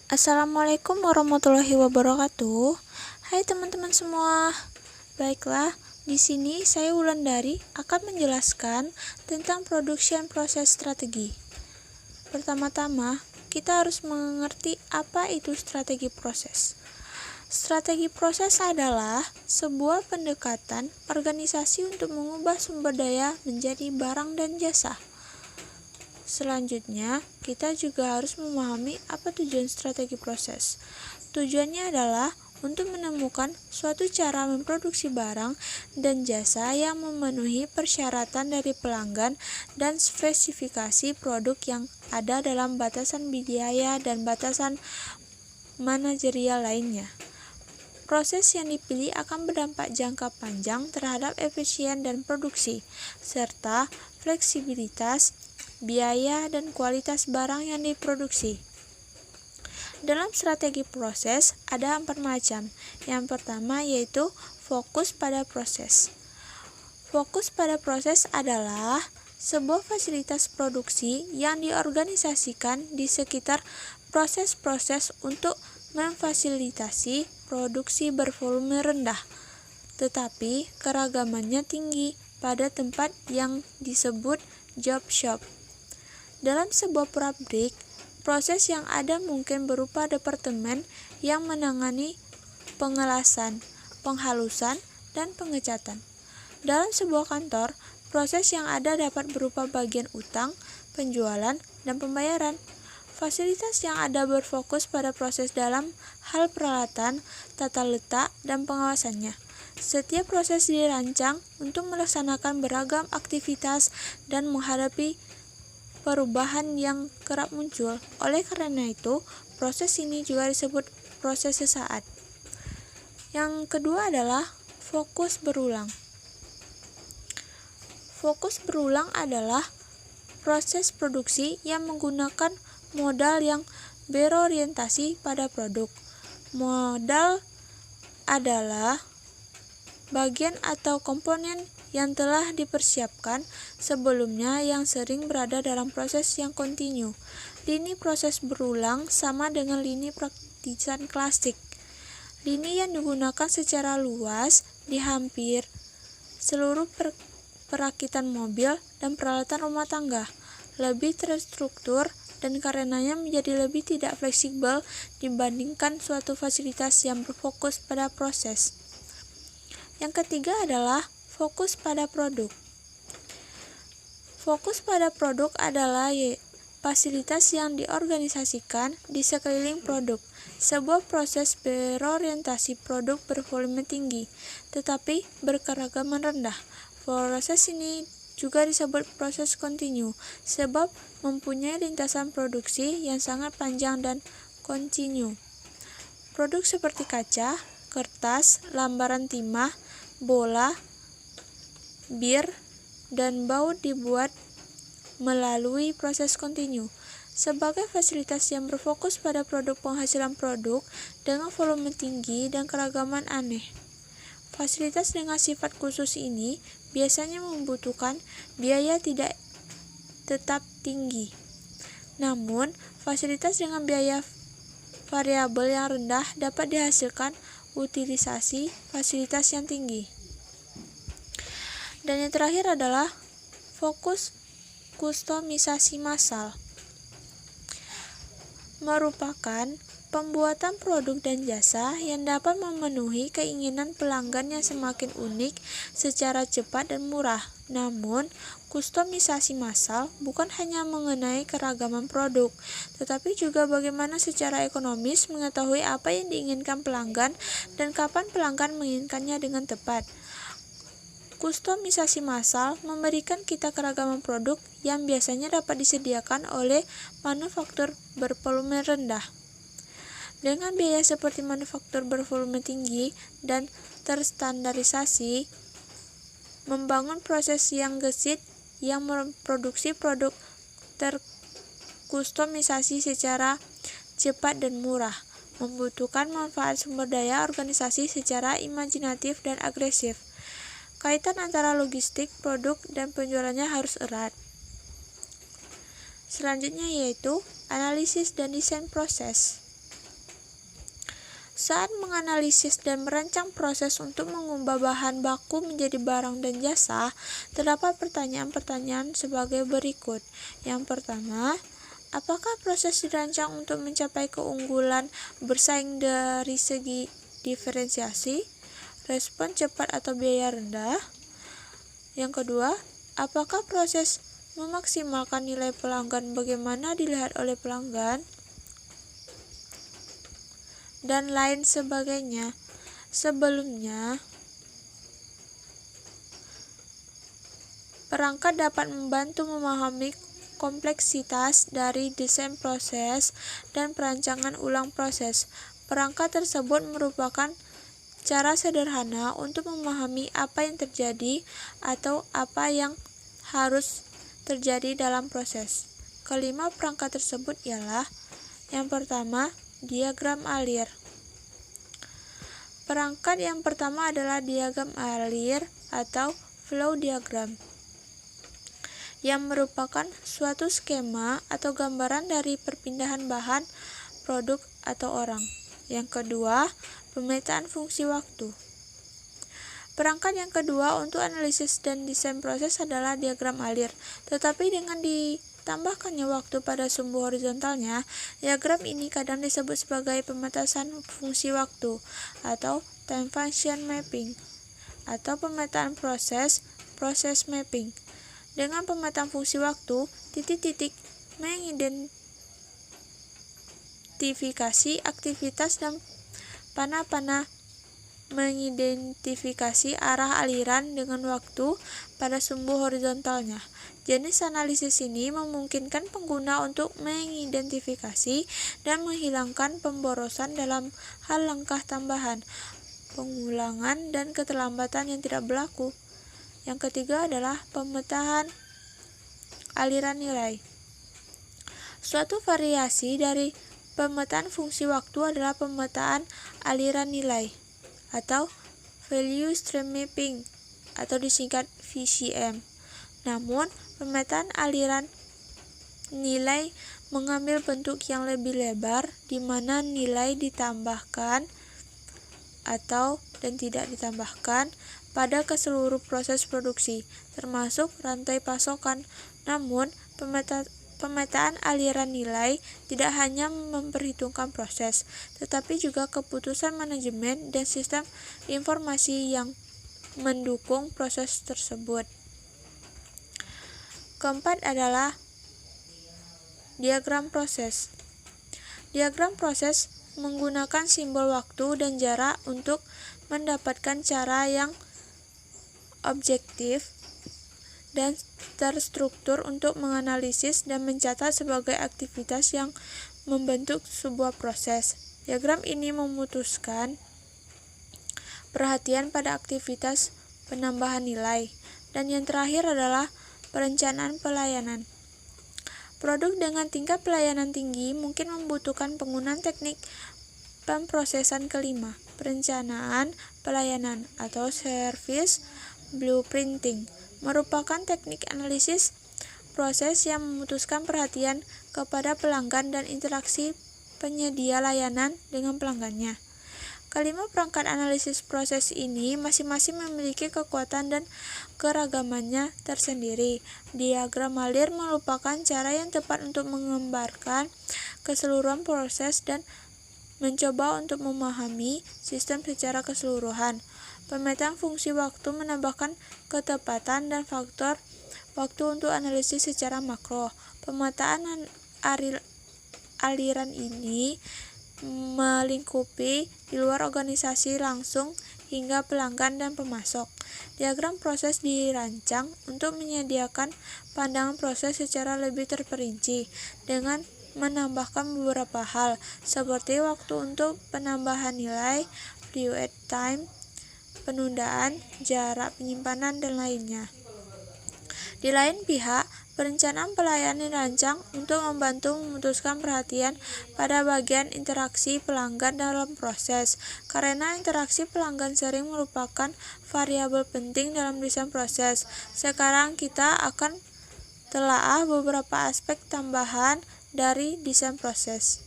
Assalamualaikum warahmatullahi wabarakatuh. Hai teman-teman semua. Baiklah, di sini saya Wulandari akan menjelaskan tentang production process strategi. Pertama-tama, kita harus mengerti apa itu strategi proses. Strategi proses adalah sebuah pendekatan organisasi untuk mengubah sumber daya menjadi barang dan jasa. Selanjutnya, kita juga harus memahami apa tujuan strategi proses. Tujuannya adalah untuk menemukan suatu cara memproduksi barang dan jasa yang memenuhi persyaratan dari pelanggan dan spesifikasi produk yang ada dalam batasan biaya dan batasan manajerial lainnya. Proses yang dipilih akan berdampak jangka panjang terhadap efisien dan produksi, serta fleksibilitas, biaya, dan kualitas barang yang diproduksi. Dalam strategi proses ada 4 macam. Yang pertama yaitu fokus pada proses. Fokus pada proses adalah sebuah fasilitas produksi yang diorganisasikan di sekitar proses-proses untuk memfasilitasi produksi bervolume rendah, tetapi keragamannya tinggi pada tempat yang disebut job shop. Dalam sebuah pabrik, proses yang ada mungkin berupa departemen yang menangani pengelasan, penghalusan, dan pengecatan. Dalam sebuah kantor, proses yang ada dapat berupa bagian utang, penjualan, dan pembayaran. Fasilitas yang ada berfokus pada proses dalam hal peralatan, tata letak, dan pengawasannya. Setiap proses dirancang untuk melaksanakan beragam aktivitas dan menghadapi perubahan yang kerap muncul. Oleh karena itu, proses ini juga disebut proses sesaat. Yang kedua adalah fokus berulang. Fokus berulang adalah proses produksi yang menggunakan modal yang berorientasi pada produk. Modal adalah bagian atau komponen yang telah dipersiapkan sebelumnya yang sering berada dalam proses yang kontinu. Lini proses berulang sama dengan lini praktisan klasik. Lini yang digunakan secara luas di hampir seluruh perakitan mobil dan peralatan rumah tangga, lebih terstruktur dan karenanya menjadi lebih tidak fleksibel dibandingkan suatu fasilitas yang berfokus pada proses. Yang ketiga adalah fokus pada produk. Fokus pada produk adalah fasilitas yang diorganisasikan di sekeliling produk. Sebuah proses berorientasi produk bervolume tinggi, tetapi berkeragaman rendah. Proses ini juga disebut proses kontinu, sebab mempunyai lintasan produksi yang sangat panjang dan kontinu. Produk seperti kaca, kertas, lembaran timah, bola, bir, dan baut dibuat melalui proses kontinu. Sebagai fasilitas yang berfokus pada produk penghasilan produk dengan volume tinggi dan keragaman aneh. Fasilitas dengan sifat khusus ini biasanya membutuhkan biaya tidak tetap tinggi. Namun, fasilitas dengan biaya variabel yang rendah dapat dihasilkan utilisasi fasilitas yang tinggi. Dan yang terakhir adalah fokus kustomisasi massal. Merupakan pembuatan produk dan jasa yang dapat memenuhi keinginan pelanggan yang semakin unik secara cepat dan murah. Namun, kustomisasi massal bukan hanya mengenai keragaman produk, tetapi juga bagaimana secara ekonomis mengetahui apa yang diinginkan pelanggan dan kapan pelanggan menginginkannya dengan tepat. Kustomisasi massal memberikan kita keragaman produk yang biasanya dapat disediakan oleh manufaktur bervolume rendah. Dengan biaya seperti manufaktur bervolume tinggi dan terstandarisasi, membangun proses yang gesit yang memproduksi produk terkustomisasi secara cepat dan murah, membutuhkan manfaat sumber daya organisasi secara imajinatif dan agresif. Kaitan antara logistik, produk, dan penjualannya harus erat. Selanjutnya yaitu analisis dan desain proses. Saat menganalisis dan merancang proses untuk mengubah bahan baku menjadi barang dan jasa, terdapat pertanyaan-pertanyaan sebagai berikut. Yang pertama, apakah proses dirancang untuk mencapai keunggulan bersaing dari segi diferensiasi, respon cepat atau biaya rendah? Yang kedua, apakah proses memaksimalkan nilai pelanggan bagaimana dilihat oleh pelanggan? Dan lain sebagainya. Sebelumnya, perangkat dapat membantu memahami kompleksitas dari desain proses dan perancangan ulang proses. Perangkat tersebut merupakan cara sederhana untuk memahami apa yang terjadi atau apa yang harus terjadi dalam proses. Kelima perangkat tersebut ialah yang pertama, diagram alir. Perangkat yang pertama adalah diagram alir atau flow diagram, yang merupakan suatu skema atau gambaran dari perpindahan bahan, produk, atau orang. Yang kedua, pemetaan fungsi waktu. Perangkat yang kedua untuk analisis dan desain proses adalah diagram alir, tetapi dengan ditambahkannya waktu pada sumbu horizontalnya, diagram ini kadang disebut sebagai pemetasan fungsi waktu atau time function mapping atau pemetaan proses mapping. Dengan pemetaan fungsi waktu, titik-titik mengidentifikasi aktivitas dan panah-panah mengidentifikasi arah aliran dengan waktu pada sumbu horizontalnya. Jenis analisis ini memungkinkan pengguna untuk mengidentifikasi dan menghilangkan pemborosan dalam hal langkah tambahan, pengulangan, dan keterlambatan yang tidak berlaku. Yang ketiga adalah pemetaan aliran nilai. Suatu variasi dari pemetaan fungsi waktu adalah pemetaan aliran nilai atau value stream mapping atau disingkat VCM. Namun, pemetaan aliran nilai mengambil bentuk yang lebih lebar di mana nilai ditambahkan atau dan tidak ditambahkan pada keseluruh proses produksi, termasuk rantai pasokan. Namun, pemetaan aliran nilai tidak hanya memperhitungkan proses, tetapi juga keputusan manajemen dan sistem informasi yang mendukung proses tersebut. Keempat adalah diagram proses. Diagram proses menggunakan simbol waktu dan jarak untuk mendapatkan cara yang objektif dan terstruktur untuk menganalisis dan mencatat sebagai aktivitas yang membentuk sebuah proses. Diagram ini memutuskan perhatian pada aktivitas penambahan nilai. Dan yang terakhir adalah perencanaan pelayanan. Produk dengan tingkat pelayanan tinggi mungkin membutuhkan penggunaan teknik pemrosesan kelima, perencanaan pelayanan atau service blueprinting. Merupakan teknik analisis proses yang memutuskan perhatian kepada pelanggan dan interaksi penyedia layanan dengan pelanggannya. Kelima perangkat analisis proses ini masing-masing memiliki kekuatan dan keragamannya tersendiri. Diagram alir merupakan cara yang tepat untuk menggambarkan keseluruhan proses dan mencoba untuk memahami sistem secara keseluruhan. Pemetaan fungsi waktu menambahkan ketepatan dan faktor waktu untuk analisis secara makro. Pemetaan aliran ini melingkupi di luar organisasi langsung hingga pelanggan dan pemasok. Diagram proses dirancang untuk menyediakan pandangan proses secara lebih terperinci dengan menambahkan beberapa hal seperti waktu untuk penambahan nilai, value add time, penundaan, jarak penyimpanan, dan lainnya. Di lain pihak, perencanaan pelayanan dirancang untuk membantu memutuskan perhatian pada bagian interaksi pelanggan dalam proses, karena interaksi pelanggan sering merupakan variabel penting dalam desain proses. Sekarang kita akan telaah beberapa aspek tambahan dari desain proses.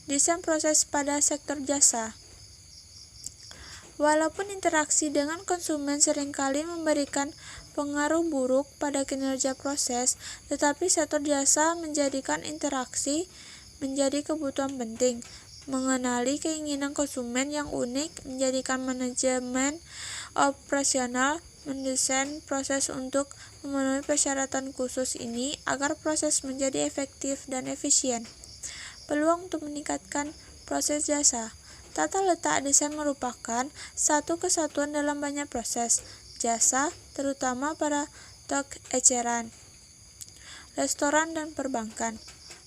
Desain proses pada sektor jasa. Walaupun interaksi dengan konsumen seringkali memberikan pengaruh buruk pada kinerja proses, tetapi sektor jasa menjadikan interaksi menjadi kebutuhan penting. Mengenali keinginan konsumen yang unik menjadikan manajemen operasional mendesain proses untuk memenuhi persyaratan khusus ini agar proses menjadi efektif dan efisien. Peluang untuk meningkatkan proses jasa. Tata letak desain merupakan satu kesatuan dalam banyak proses jasa, terutama pada tok eceran, restoran, dan perbankan.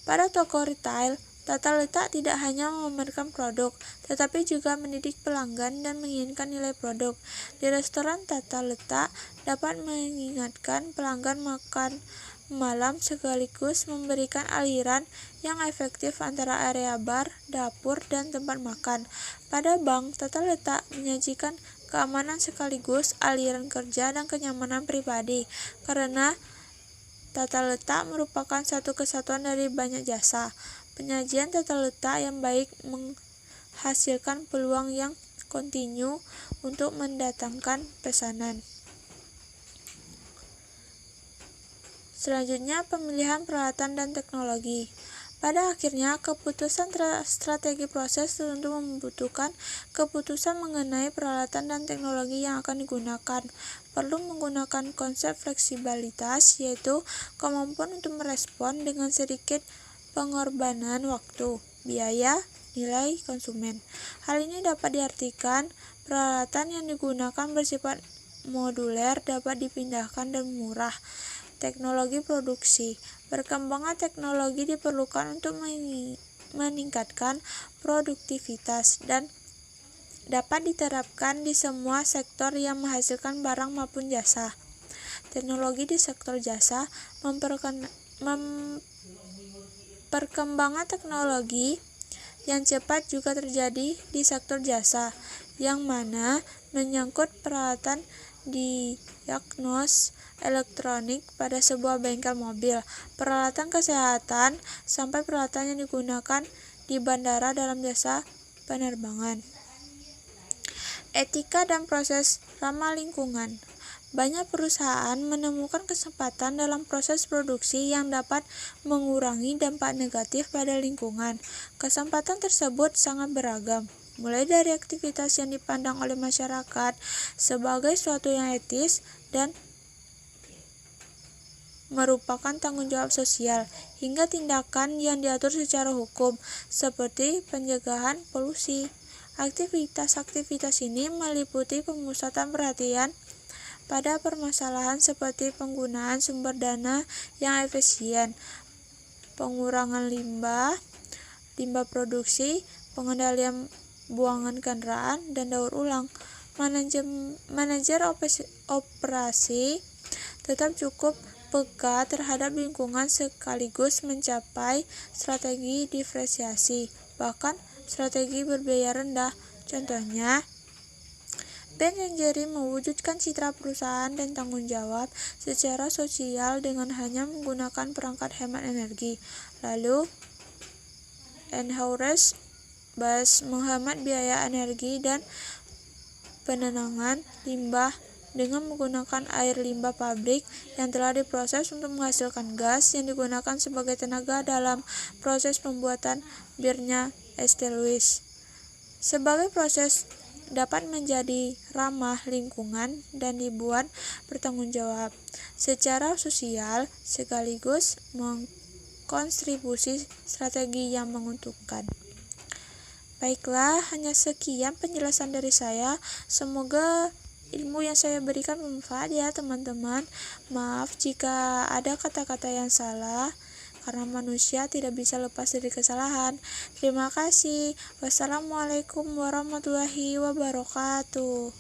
Pada toko retail, tata letak tidak hanya memamerkan produk, tetapi juga mendidik pelanggan dan menginginkan nilai produk. Di restoran, tata letak dapat mengingatkan pelanggan makan malam sekaligus memberikan aliran yang efektif antara area bar, dapur, dan tempat makan. Pada bank, tata letak menyajikan keamanan sekaligus aliran kerja dan kenyamanan pribadi, karena tata letak merupakan satu kesatuan dari banyak jasa. Penyajian tata letak yang baik menghasilkan peluang yang kontinu untuk mendatangkan pesanan. Selanjutnya, pemilihan peralatan dan teknologi. Pada akhirnya, keputusan strategi proses tentu membutuhkan keputusan mengenai peralatan dan teknologi yang akan digunakan. Perlu menggunakan konsep fleksibilitas, yaitu kemampuan untuk merespon dengan sedikit pengorbanan waktu, biaya, nilai konsumen. Hal ini dapat diartikan peralatan yang digunakan bersifat moduler, dapat dipindahkan, dan murah. Teknologi produksi. Perkembangan teknologi diperlukan untuk meningkatkan produktivitas dan dapat diterapkan di semua sektor yang menghasilkan barang maupun jasa. Teknologi di sektor jasa. Perkembangan teknologi yang cepat juga terjadi di sektor jasa, yang mana menyangkut peralatan diagnos elektronik pada sebuah bengkel mobil, peralatan kesehatan, sampai peralatan yang digunakan di bandara dalam jasa penerbangan. Etika dan proses ramah lingkungan. Banyak perusahaan menemukan kesempatan dalam proses produksi yang dapat mengurangi dampak negatif pada lingkungan. Kesempatan tersebut sangat beragam, mulai dari aktivitas yang dipandang oleh masyarakat sebagai suatu yang etis dan merupakan tanggung jawab sosial, hingga tindakan yang diatur secara hukum, seperti pencegahan polusi. Aktivitas-aktivitas ini meliputi pemusatan perhatian pada permasalahan seperti penggunaan sumber dana yang efisien, pengurangan limbah produksi, pengendalian buangan kendaraan, dan daur ulang. Manajer operasi tetap cukup peka terhadap lingkungan sekaligus mencapai strategi diferensiasi, bahkan strategi berbiaya rendah. Contohnya, Ben & Jerry mewujudkan citra perusahaan dan tanggung jawab secara sosial dengan hanya menggunakan perangkat hemat energi. Lalu, Anheuser-Busch menghemat biaya energi dan penenangan limbah dengan menggunakan air limbah pabrik yang telah diproses untuk menghasilkan gas yang digunakan sebagai tenaga dalam proses pembuatan birnya St. Louis. Sebagai proses dapat menjadi ramah lingkungan dan dibuat bertanggung jawab secara sosial sekaligus mengkontribusi strategi yang menguntungkan. Baiklah, hanya sekian penjelasan dari saya. Semoga ilmu yang saya berikan bermanfaat ya teman-teman. Maaf jika ada kata-kata yang salah, karena manusia tidak bisa lepas dari kesalahan. Terima kasih. Wassalamualaikum warahmatullahi wabarakatuh.